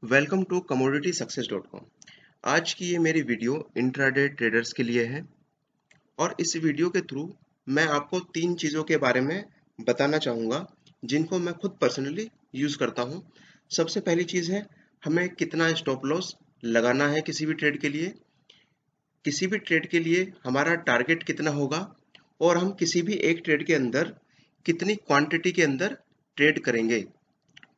Welcome to commodityssuccess.com। आज की ये मेरी वीडियो इंट्राडे ट्रेडर्स के लिए है और इस वीडियो के थ्रू मैं आपको तीन चीज़ों के बारे में बताना चाहूँगा जिनको मैं खुद पर्सनली यूज़ करता हूँ। सबसे पहली चीज़ है हमें कितना स्टॉप लॉस लगाना है किसी भी ट्रेड के लिए, किसी भी ट्रेड के लिए हमारा टारगेट कितना होगा और हम किसी भी एक ट्रेड के अंदर कितनी क्वांटिटी के अंदर ट्रेड करेंगे।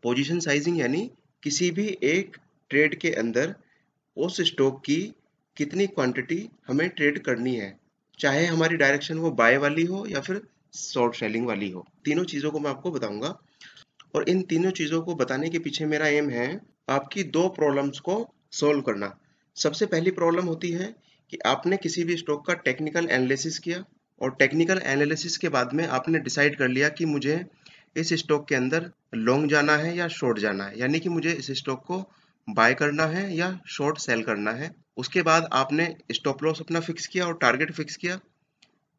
पोजीशन साइजिंग यानी किसी भी एक ट्रेड के अंदर उस स्टॉक की कितनी क्वांटिटी हमें ट्रेड करनी है, चाहे हमारी डायरेक्शन वो बाय वाली हो या फिर शॉर्ट सेलिंग वाली हो। तीनों चीज़ों को मैं आपको बताऊंगा और इन तीनों चीज़ों को बताने के पीछे मेरा एम है आपकी दो प्रॉब्लम्स को सोल्व करना। सबसे पहली प्रॉब्लम होती है कि आपने किसी भी स्टॉक का टेक्निकल एनालिसिस किया और टेक्निकल एनालिसिस के बाद में आपने डिसाइड कर लिया कि मुझे इस स्टॉक के अंदर लॉन्ग जाना है या शॉर्ट जाना है, यानी कि मुझे इस स्टॉक को बाय करना है या शॉर्ट सेल करना है। उसके बाद आपने स्टॉप लॉस अपना फिक्स किया और टारगेट फिक्स किया।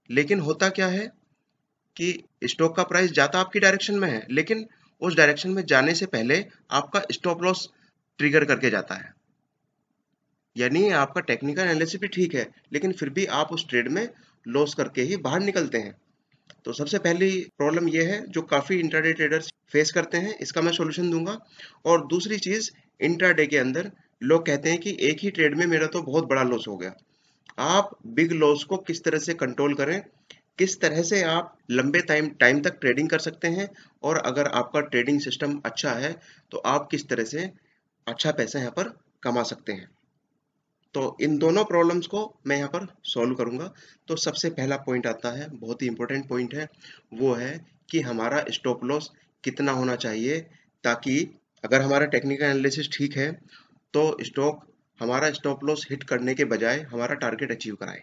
लेकिन होता क्या है कि स्टॉक का प्राइस जाता आपकी डायरेक्शन में है, लेकिन उस डायरेक्शन में जाने से पहले आपका स्टॉप लॉस ट्रिगर करके जाता है। यानी आपका टेक्निकल एनालिसिस भी ठीक है, लेकिन फिर भी आप उस ट्रेड में लॉस करके ही बाहर निकलते हैं। तो सबसे पहली प्रॉब्लम यह है जो काफ़ी इंट्राडे ट्रेडर्स फेस करते हैं, इसका मैं सॉल्यूशन दूंगा। और दूसरी चीज़, इंट्राडे के अंदर लोग कहते हैं कि एक ही ट्रेड में मेरा तो बहुत बड़ा लॉस हो गया। आप बिग लॉस को किस तरह से कंट्रोल करें, किस तरह से आप लंबे टाइम टाइम तक ट्रेडिंग कर सकते हैं, और अगर आपका ट्रेडिंग सिस्टम अच्छा है तो आप किस तरह से अच्छा पैसा यहाँ पर कमा सकते हैं। तो इन दोनों प्रॉब्लम्स को मैं यहाँ पर सॉल्व करूंगा। तो सबसे पहला पॉइंट आता है, बहुत ही इंपॉर्टेंट पॉइंट है, वो है कि हमारा स्टॉप लॉस कितना होना चाहिए, ताकि अगर हमारा टेक्निकल एनालिसिस ठीक है तो स्टॉक हमारा स्टॉप लॉस हिट करने के बजाय हमारा टारगेट अचीव कराए।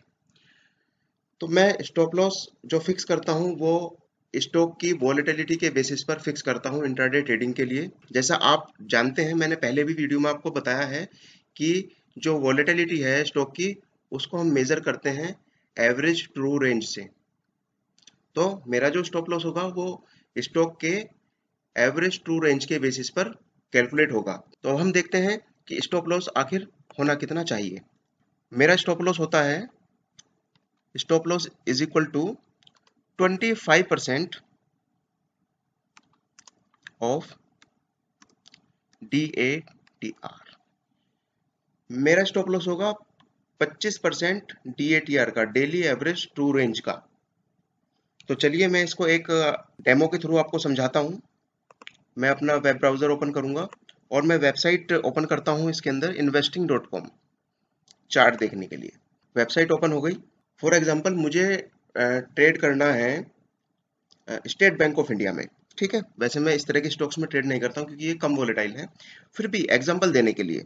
तो मैं स्टॉप लॉस जो फिक्स करता हूँ वो स्टॉक की वॉलेटिलिटी के बेसिस पर फिक्स करता हूँ इंट्राडे ट्रेडिंग के लिए। जैसा आप जानते हैं, मैंने पहले भी वीडियो में आपको बताया है कि जो वॉलेटिलिटी है स्टॉक की, उसको हम मेजर करते हैं एवरेज ट्रू रेंज से। तो मेरा जो स्टॉप लॉस होगा वो स्टॉक के एवरेज ट्रू रेंज के बेसिस पर कैलकुलेट होगा। तो हम देखते हैं कि स्टॉप लॉस आखिर होना कितना चाहिए। मेरा स्टॉप लॉस होता है, stop loss is equal to 25% of DATR। मेरा स्टॉप लॉस होगा 25% DATR का, डेली एवरेज ट्रू रेंज का। तो चलिए मैं इसको एक डेमो के थ्रू आपको समझाता हूँ। मैं अपना वेब ब्राउजर ओपन करूंगा और मैं वेबसाइट ओपन करता हूँ इसके अंदर investing.com चार्ट देखने के लिए। वेबसाइट ओपन हो गई। फॉर एग्जांपल मुझे ट्रेड करना है स्टेट बैंक ऑफ इंडिया में। ठीक है, वैसे मैं इस तरह के स्टॉक्स में ट्रेड नहीं करता हूँ क्योंकि ये कम वोलेटाइल है, फिर भी एग्जांपल देने के लिए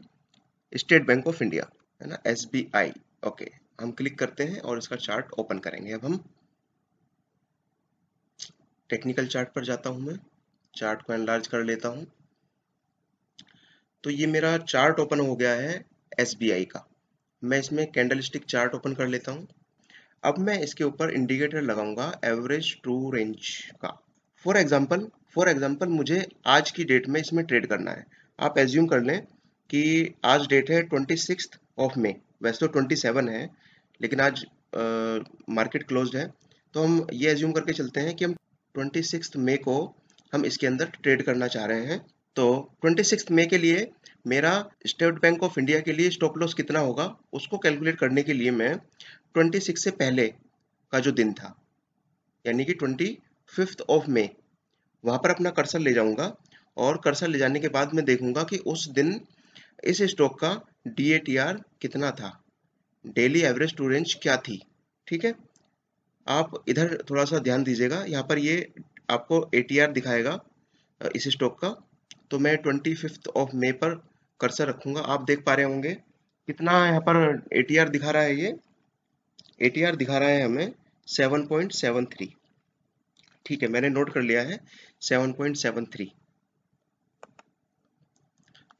स्टेट बैंक ऑफ इंडिया है ना, SBI। ओके, हम क्लिक करते हैं और इसका चार्ट ओपन करेंगे। अब हम टेक्निकल चार्ट पर जाता हूं, मैं चार्ट को एनलार्ज कर लेता हूं। तो ये मेरा चार्ट ओपन हो गया है SBI का। मैं इसमें कैंडलस्टिक चार्ट ओपन कर लेता हूं। अब मैं इसके ऊपर इंडिकेटर लगाऊंगा एवरेज ट्रू रेंज का। फॉर एग्जांपल मुझे आज की डेट में इसमें ट्रेड करना है। आप एज्यूम कर लें कि आज डेट है 26 मई। वैसे तो 27 है, लेकिन आज मार्केट क्लोज्ड है, तो हम ये एज्यूम करके चलते हैं कि हम 26 मई को हम इसके अंदर ट्रेड करना चाह रहे हैं। तो 26 मई के लिए मेरा स्टेट बैंक ऑफ इंडिया के लिए स्टॉप लॉस कितना होगा, उसको कैलकुलेट करने के लिए मैं 26 से पहले का जो दिन था, यानी कि 25 मई, वहां पर अपना कर्सर ले जाऊंगा और कर्सर ले जाने के बाद मैं देखूंगा कि उस दिन इस स्टॉक का DATR कितना था, डेली एवरेज टू रेंज क्या थी। ठीक है, आप इधर थोड़ा सा ध्यान दीजिएगा, यहाँ पर ये आपको ATR दिखाएगा इस स्टॉक का। तो मैं 25 मई पर कर्सर रखूंगा। आप देख पा रहे होंगे कितना यहाँ पर ATR दिखा रहा है। ये ATR दिखा रहा है हमें 7.73। ठीक है, मैंने नोट कर लिया है 7.73।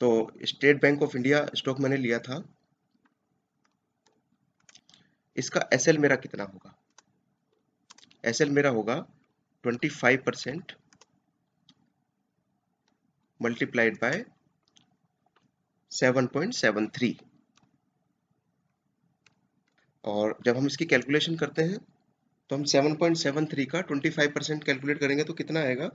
तो state bank of India stock मैंने लिया था, इसका SL मेरा कितना होगा? SL मेरा होगा 25% मल्टीप्लाइड बाय 7.73। और जब हम इसकी कैलकुलेशन करते हैं तो हम 7.73 का 25% कैलकुलेट करेंगे तो कितना आएगा,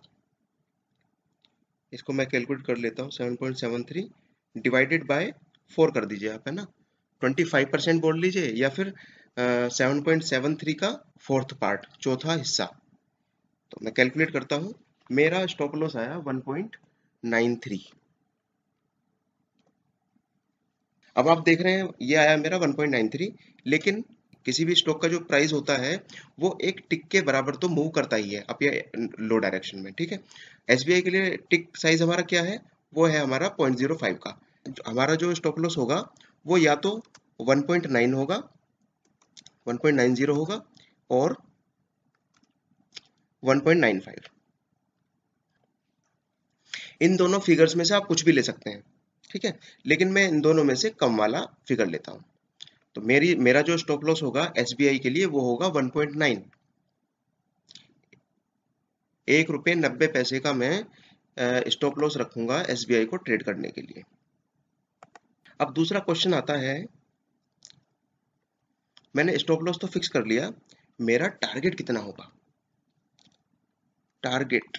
इसको मैं कैलकुलेट कर लेता हूँ। 7.73 डिवाइडेड बाय 4 कर दीजिए आप, है ना। 25% बोल लीजिए या फिर 7.73 का फोर्थ पार्ट, चौथा हिस्सा। तो मैं कैलकुलेट करता हूँ, मेरा स्टॉप लॉस आया 1.93। अब आप देख रहे हैं ये आया मेरा 1.93, लेकिन किसी भी स्टॉक का जो प्राइस होता है वो एक टिक के बराबर तो मूव करता ही है अप या लो डायरेक्शन में, ठीक है। एसबीआई के लिए टिक साइज हमारा क्या है, वो है हमारा 0.05 का। हमारा जो स्टॉप लॉस होगा वो या तो 1.9 होगा, 1.90 होगा और 1.95। इन दोनों फिगर्स में से आप कुछ भी ले सकते हैं, ठीक है, लेकिन मैं इन दोनों में से कम वाला फिगर लेता हूं। तो मेरा जो स्टॉप लॉस होगा एसबीआई के लिए वो होगा 1.9। 1 रुपये 90 पैसे का मैं स्टॉप लॉस रखूंगा एसबीआई को ट्रेड करने के लिए। अब दूसरा क्वेश्चन आता है, मैंने स्टॉप लॉस तो फिक्स कर लिया, मेरा टारगेट कितना होगा। टारगेट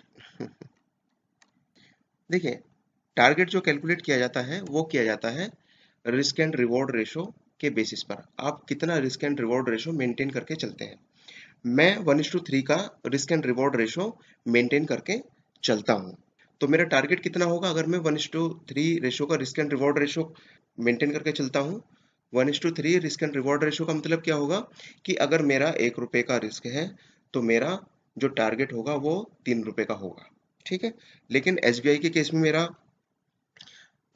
देखिए, टारगेट जो कैलकुलेट किया जाता है वो किया जाता है रिस्क एंड रिवॉर्ड रेशो के बेसिस पर। आप कितना risk and reward ratio maintain करके चलते हैं। मैं 1:3 का risk and reward ratio maintain करके चलता हूँ। तो मेरा टारगेट कितना होगा अगर मैं 1:3 रेशो का risk and reward ratio maintain करके चलता हूँ। 1:3 रिस्क एंड रिवॉर्ड रेशो का मतलब क्या होगा कि अगर मेरा 1 रुपये का रिस्क है तो मेरा जो टारगेट होगा वो 3 रुपये का होगा, ठीक है। लेकिन एसबीआई के केस में मेरा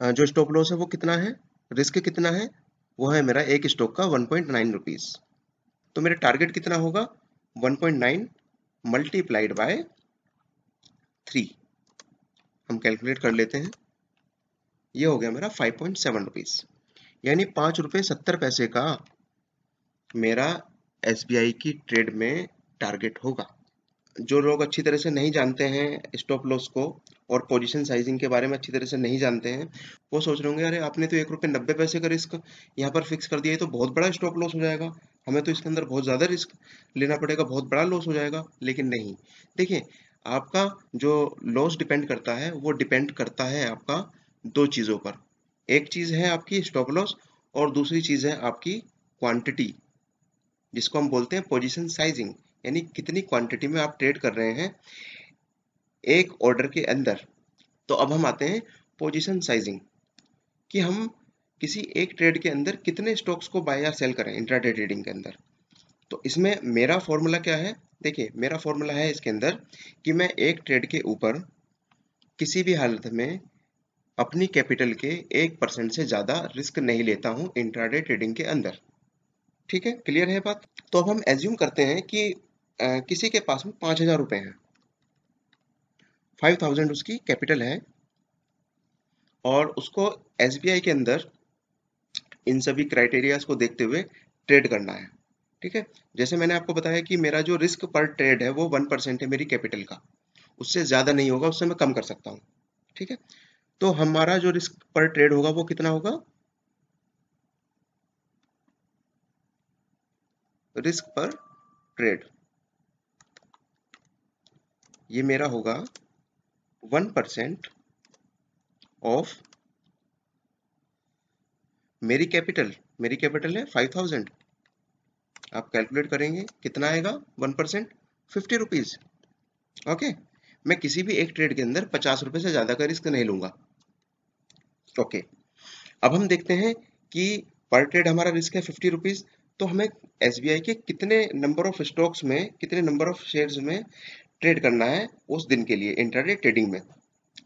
जो स्टॉप लॉस है वो कितना है, रिस्क कितना है, वो है मेरा एक स्टॉक का 1.9 रुपीज। तो मेरा टारगेट कितना होगा, 1.9 मल्टीप्लाइड बाय 3। हम कैलकुलेट कर लेते हैं, ये हो गया मेरा 5.7 रुपीज, यानी 5 रुपये 70 पैसे का मेरा एसबीआई की ट्रेड में टारगेट होगा। जो लोग अच्छी तरह से नहीं जानते हैं स्टॉप लॉस को और पोजीशन साइजिंग के बारे में अच्छी तरह से नहीं जानते हैं, वो सोच रहे होंगे अरे आपने तो 1 रुपये 90 पैसे का रिस्क यहाँ पर फिक्स कर दिया, ये तो बहुत बड़ा स्टॉप लॉस हो जाएगा, हमें तो इसके अंदर बहुत ज़्यादा रिस्क लेना पड़ेगा, बहुत बड़ा लॉस हो जाएगा। लेकिन नहीं, देखिए, आपका जो लॉस डिपेंड करता है वो डिपेंड करता है आपका दो चीज़ों पर। एक चीज़ है आपकी स्टॉप लॉस और दूसरी चीज़ है आपकी क्वांटिटी, जिसको हम बोलते हैं पोजीशन साइजिंग, यानी कितनी क्वांटिटी में आप ट्रेड कर रहे हैं एक ऑर्डर के अंदर। तो अब हम आते हैं पोजीशन साइजिंग, कि हम किसी एक ट्रेड के अंदर कितने स्टॉक्स को बाय या सेल करें इंट्राडे ट्रेडिंग के अंदर। तो इसमें मेरा फॉर्मूला क्या है, देखिए मेरा फॉर्मूला है इसके अंदर कि मैं एक ट्रेड के ऊपर किसी भी हालत में अपनी कैपिटल के 1% से ज्यादा रिस्क नहीं लेता हूं इंट्राडे ट्रेडिंग के अंदर, ठीक है, क्लियर है बात। तो अब हम एज्यूम करते हैं कि किसी के पास में 5,000 रुपए हैं, 5,000 उसकी कैपिटल है और उसको एसबीआई के अंदर इन सभी क्राइटेरियाज को देखते हुए ट्रेड करना है, ठीक है। जैसे मैंने आपको बताया कि मेरा जो रिस्क पर ट्रेड है वो 1% है मेरी कैपिटल का, उससे ज्यादा नहीं होगा, उससे मैं कम कर सकता हूँ, ठीक है। तो हमारा जो रिस्क पर ट्रेड होगा वो कितना होगा, रिस्क पर ट्रेड ये मेरा होगा 1% ऑफ मेरी कैपिटल है 5,000। आप कैलकुलेट करेंगे कितना आएगा, 1% 50 रुपीज। ओके, मैं किसी भी एक ट्रेड के अंदर 50 रुपए से ज्यादा का रिस्क नहीं लूंगा। ओके, अब हम देखते हैं कि पर ट्रेड हमारा रिस्क है 50 रुपीज, तो हमें एसबीआई के कितने नंबर ऑफ स्टॉक्स में, कितने नंबर ऑफ शेयर्स में ट्रेड करना है उस दिन के लिए इंट्राडे ट्रेडिंग में,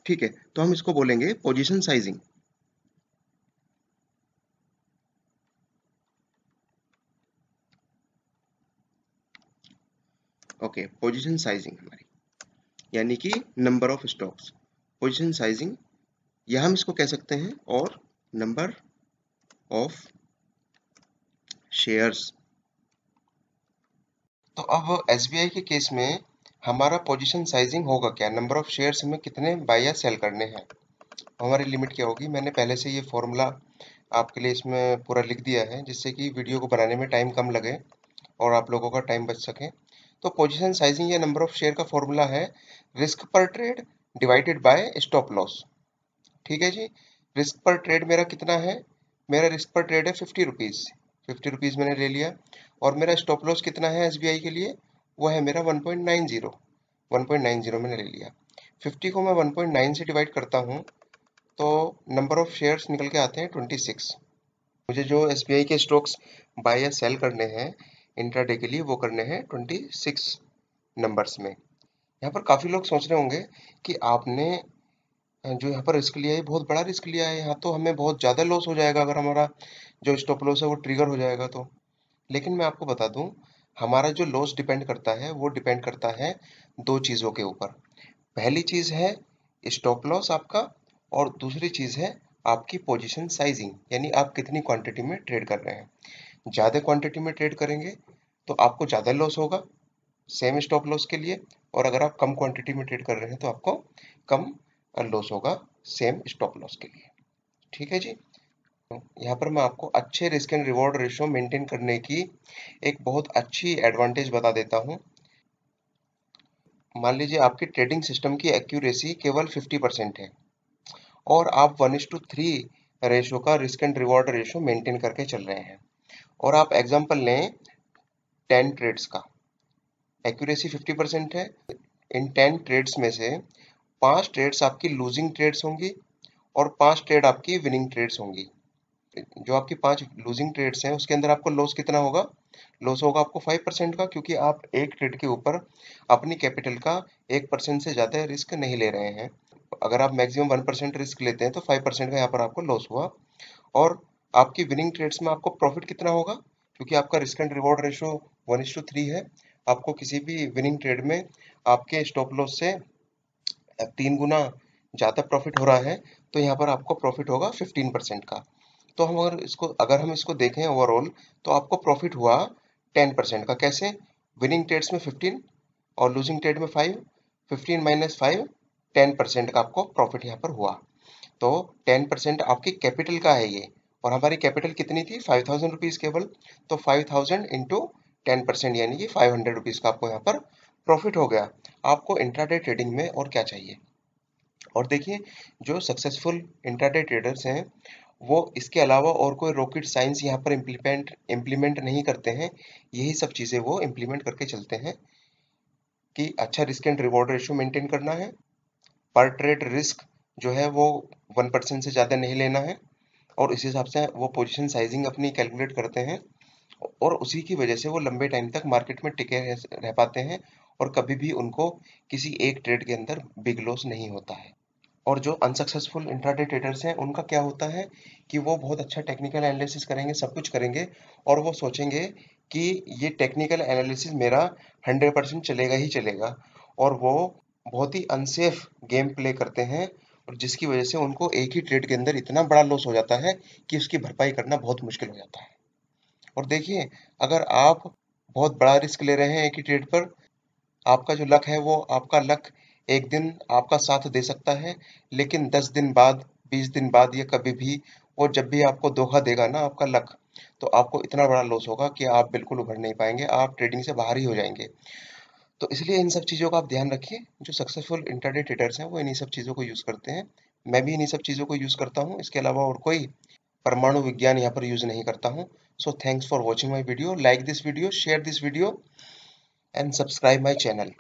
ठीक है। तो हम इसको बोलेंगे position sizing. Okay, position sizing हमारी यानी कि number of stocks, position sizing, या हम इसको कह सकते हैं और नंबर ऑफ शेयर्स। तो अब एसबीआई के केस में हमारा पोजीशन साइजिंग होगा क्या, नंबर ऑफ शेयर्स हमें कितने बाय या सेल करने हैं। हमारी लिमिट क्या होगी, मैंने पहले से ये फॉर्मूला आपके लिए इसमें पूरा लिख दिया है, जिससे कि वीडियो को बनाने में टाइम कम लगे और आप लोगों का टाइम बच सके। तो पोजीशन साइजिंग या नंबर ऑफ शेयर का फॉर्मूला है रिस्क पर trade divided by stop loss. ठीक है जी। रिस्क पर ट्रेड मेरा कितना है, मेरा रिस्क पर ट्रेड है 50 रुपीज़। 50 रुपीज़ मैंने ले लिया। और मेरा स्टॉप लॉस कितना है एसबीआई के लिए, वो है मेरा 1.90। 1.90 मैंने ले लिया। 50 को मैं 1.9 से डिवाइड करता हूँ तो नंबर ऑफ शेयर्स निकल के आते हैं 26। मुझे जो एसबीआई के स्टॉक्स बाय या सेल करने हैं इंट्राडे के लिए, वो करने हैं 26 नंबर्स में। यहाँ पर काफ़ी लोग सोच रहे होंगे कि आपने जो यहाँ पर रिस्क लिया है बहुत बड़ा रिस्क लिया है, यहाँ तो हमें बहुत ज़्यादा लॉस हो जाएगा अगर हमारा जो स्टॉप लॉस है वो ट्रिगर हो जाएगा तो। लेकिन मैं आपको बता दूं, हमारा जो लॉस डिपेंड करता है वो डिपेंड करता है दो चीज़ों के ऊपर। पहली चीज़ है स्टॉप लॉस आपका, और दूसरी चीज़ है आपकी पोजीशन साइजिंग, यानी आप कितनी क्वांटिटी में ट्रेड कर रहे हैं। ज़्यादा क्वांटिटी में ट्रेड करेंगे तो आपको ज़्यादा लॉस होगा सेम स्टॉप लॉस के लिए, और अगर आप कम क्वांटिटी में ट्रेड कर रहे हैं तो आपको कम लॉस होगा सेम स्टॉप लॉस के लिए। ठीक है जी। यहाँ पर मैं आपको अच्छे risk and reward ratio maintain करने की एक बहुत अच्छी एडवांटेज बता देता हूँ। मान लीजिए आपकी ट्रेडिंग सिस्टम की एक्यूरेसी केवल 50% है और आप 1:3 रेशियो का risk and reward ratio maintain करके चल रहे हैं, और आप एग्जांपल लें 10 ट्रेड्स का। एक्यूरेसी 50% है। इन 10 ट्रेड्स में से 5 ट्रेड्स आपकी लूजिंग ट्रेड्स होंगी और 5 ट्रेड आपकी विनिंग ट्रेड्स होंगी। जो आपकी 5 लूजिंग ट्रेड्स हैं उसके अंदर आपको लॉस कितना होगा, लॉस होगा आपको 5% का, क्योंकि आप एक ट्रेड के ऊपर अपनी कैपिटल का 1% से ज़्यादा रिस्क नहीं ले रहे हैं। अगर आप मैक्सिमम 1% रिस्क लेते हैं तो 5% का यहाँ पर आपको लॉस हुआ। और आपकी विनिंग ट्रेड्स में आपको प्रॉफिट कितना होगा, क्योंकि आपका रिस्क एंड रिवॉर्ड रेशो 1:3 है। आपको किसी भी विनिंग ट्रेड में आपके स्टॉप लॉस से 3 गुना ज़्यादा प्रॉफिट हो रहा है, तो यहाँ पर आपको प्रॉफिट होगा 15% का। तो हम अगर हम इसको देखें ओवरऑल, तो आपको प्रॉफिट हुआ 10% का। कैसे, विनिंग ट्रेड्स में 15 और लूजिंग ट्रेड में 5, 15 माइनस 5, 10% का आपको प्रॉफिट यहाँ पर हुआ। तो 10% आपकी कैपिटल का है ये, और हमारी कैपिटल कितनी थी, 5000 रुपीज़ केवल। तो 5000 इंटू 10% यानी कि 500 रुपीज़ का आपको यहाँ पर प्रॉफिट हो गया। आपको इंट्राडे ट्रेडिंग में और क्या चाहिए। और देखिए, जो सक्सेसफुल इंट्राडे ट्रेडर्स हैं वो इसके अलावा और कोई रॉकेट साइंस यहाँ पर इम्प्लीमेंट नहीं करते हैं। यही सब चीज़ें वो इम्प्लीमेंट करके चलते हैं कि अच्छा risk and reward ratio maintain करना है, पर ट्रेड रिस्क जो है वो 1% से ज़्यादा नहीं लेना है, और इस हिसाब से वो पोजीशन साइजिंग अपनी कैलकुलेट करते हैं, और उसी की वजह से वो लंबे टाइम तक मार्केट में टिके रह पाते हैं, और कभी भी उनको किसी एक ट्रेड के अंदर बिग लॉस नहीं होता है। और जो अनसक्सेसफुल इंट्राडे ट्रेडर्स हैं उनका क्या होता है कि वो बहुत अच्छा टेक्निकल एनालिसिस करेंगे, सब कुछ करेंगे, और वो सोचेंगे कि ये टेक्निकल एनालिसिस मेरा 100% चलेगा ही चलेगा, और वो बहुत ही अनसेफ गेम प्ले करते हैं, और जिसकी वजह से उनको एक ही ट्रेड के अंदर इतना बड़ा लॉस हो जाता है कि उसकी भरपाई करना बहुत मुश्किल हो जाता है। और देखिए, अगर आप बहुत बड़ा रिस्क ले रहे हैं एक ही ट्रेड पर, आपका जो लक है वो आपका लक एक दिन आपका साथ दे सकता है, लेकिन 10 दिन बाद, 20 दिन बाद, या कभी भी वो जब भी आपको धोखा देगा ना आपका लक, तो आपको इतना बड़ा लॉस होगा कि आप बिल्कुल उभर नहीं पाएंगे, आप ट्रेडिंग से बाहर ही हो जाएंगे। तो इसलिए इन सब चीज़ों का आप ध्यान रखिए। जो सक्सेसफुल इंट्राडे ट्रेडर्स हैं वो इन्हीं सब चीज़ों को यूज़ करते हैं। मैं भी इन्हीं सब चीज़ों को यूज़ करता हूँ, इसके अलावा और कोई परमाणु विज्ञान यहाँ पर यूज़ नहीं करता हूँ। So thanks for watching my video, like this video, share this video, and subscribe my channel.